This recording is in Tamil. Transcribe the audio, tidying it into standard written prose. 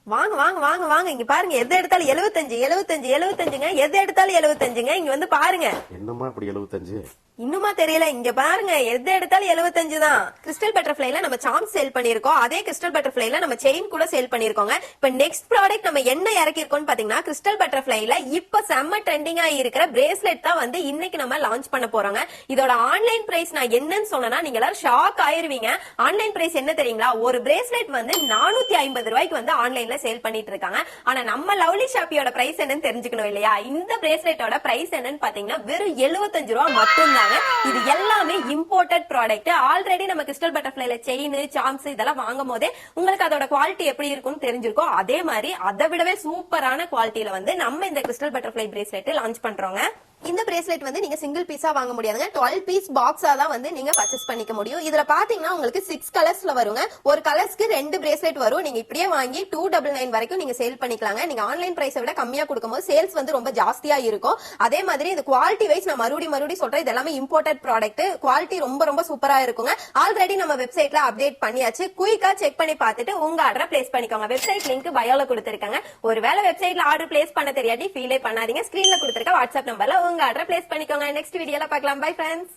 வாங்க வாங்க வாங்க வாங்க இங்க பாருங்க, எது எடுத்தாலும் 75 75 75ங்க. எது எடுத்தாலும் 75ங்க. இங்க வந்து பாருங்க. என்னமா இப்படி 75? இன்னுமா தெரியல? இங்க பாருங்க, எது எடுத்தாலும் 75 தான். கிறிஸ்டல் பட்டர்ஃபிளைல நம்ம சாம் சேல் பண்ணிருக்கோம். அதே கிறிஸ்டல் பட்டர்ஃபிளைல நம்ம செயின் கூட சேல் பண்ணிருக்கோங்க. இப்ப நெக்ஸ்ட் ப்ராடக்ட் நம்ம என்ன இறக்கிருக்கோம் பாத்தீங்கன்னா, கிறிஸ்டல் பட்டர்ஃபிளைல இப்ப செம்ம ட்ரெண்டிங்கா இருக்கிற பிரேஸ்லெட் தான் வந்து இன்னைக்கு நம்ம லான்ச் பண்ண போறோங்க. இதோட ஆன்லைன் பிரைஸ் நான் என்னன்னு சொன்னா நீங்க எல்லாரும் ஷாக் ஆயிருவீங்க. ஆன்லைன் பிரைஸ் என்ன தெரியுங்களா? ஒரு பிரேஸ்லெட் வந்து 450 ரூபாய்க்கு வந்து ஆன்லைன்ல சேல் பண்ணிட்டு இருக்காங்க. ஆனா நம்ம லவ்லி ஷாப்பியோட பிரைஸ் என்னன்னு தெரிஞ்சுக்கணும் இல்லையா? இந்த பிரேஸ்லெட்டோட பிரைஸ் என்னன்னு பாத்தீங்கன்னா வெறும் 75 ரூபாய் மட்டும் தான். இது எல்லாமே இம்போர்ட்டட் ப்ராடக்ட். ஆல்ரெடி நம்ம கிறிஸ்டல் பட்டர்ஃபிளைல செயின், சாம்ஸ் இதெல்லாம் வாங்கும் போதே உங்களுக்கு அதோட குவாலிட்டி எப்படி இருக்கும்னு தெரிஞ்சிருக்கும். அதே மாதிரி அதை விடவே சூப்பரான குவாலிட்டியில வந்து நம்ம இந்த கிறிஸ்டல் பட்டர்ஃபிளை பிரேஸ்லெட் லான்ச் பண்றோங்க. இந்த பிரேஸ்லெட் வந்து நீங்க சிங்கிள் பீஸா வாங்க முடியாதுங்க. 12 பீஸ் பாக்ஸா தான் வந்து நீங்க பர்ச்சேஸ் பண்ணிக்க முடியும். இதுல பாத்தீங்கன்னா உங்களுக்கு 6 கலர்ஸ்ல வருங்க. ஒரு கலர்ஸ்க்கு 2 பிரேஸ்லெட் வரும். நீங்க இப்படியே வாங்கி 299 வரைக்கும் நீங்க சேல் பண்ணிக்கலாங்க. நீங்க ஆன்லைன் பிரைஸை விட கம்மியா கொடுக்கும்போது சேல்ஸ் வந்து ரொம்ப ஜாஸ்தியா இருக்கும். அதே மாதிரி இது குவாலிட்டி வைஸ் நான் மறுபடியும் சொல்றேன், இது எல்லாமே இம்போர்ட்டட் ப்ராடக்ட். குவாலிட்டி ரொம்ப ரொம்ப சூப்பரா இருக்குங்க. ஆல்ரெடி நம்ம வெப்சைட்ல அப்டேட் பண்ணியாச்சு. குயிக்கா செக் பண்ணி பார்த்துட்டு உங்க ஆர்டரை பிளேஸ் பண்ணிக்கோங்க. வெப்சைட் லிங்க் பயோல கொடுத்திருக்காங்க. ஒருவேளை வெப்சைட்ல ஆர்டர் பிளேஸ் பண்ண தெரியாட்டி ஃபீலே பண்ணாதீங்க. ஸ்கிரீன்ல கொடுத்திருக்க வாட்ஸ்அப் நம்பர்ல உங்க ஆர்டர் பிளேஸ் பண்ணிக்கோங்க. நெக்ஸ்ட் வீடியோல பார்க்கலாம். Bye friends.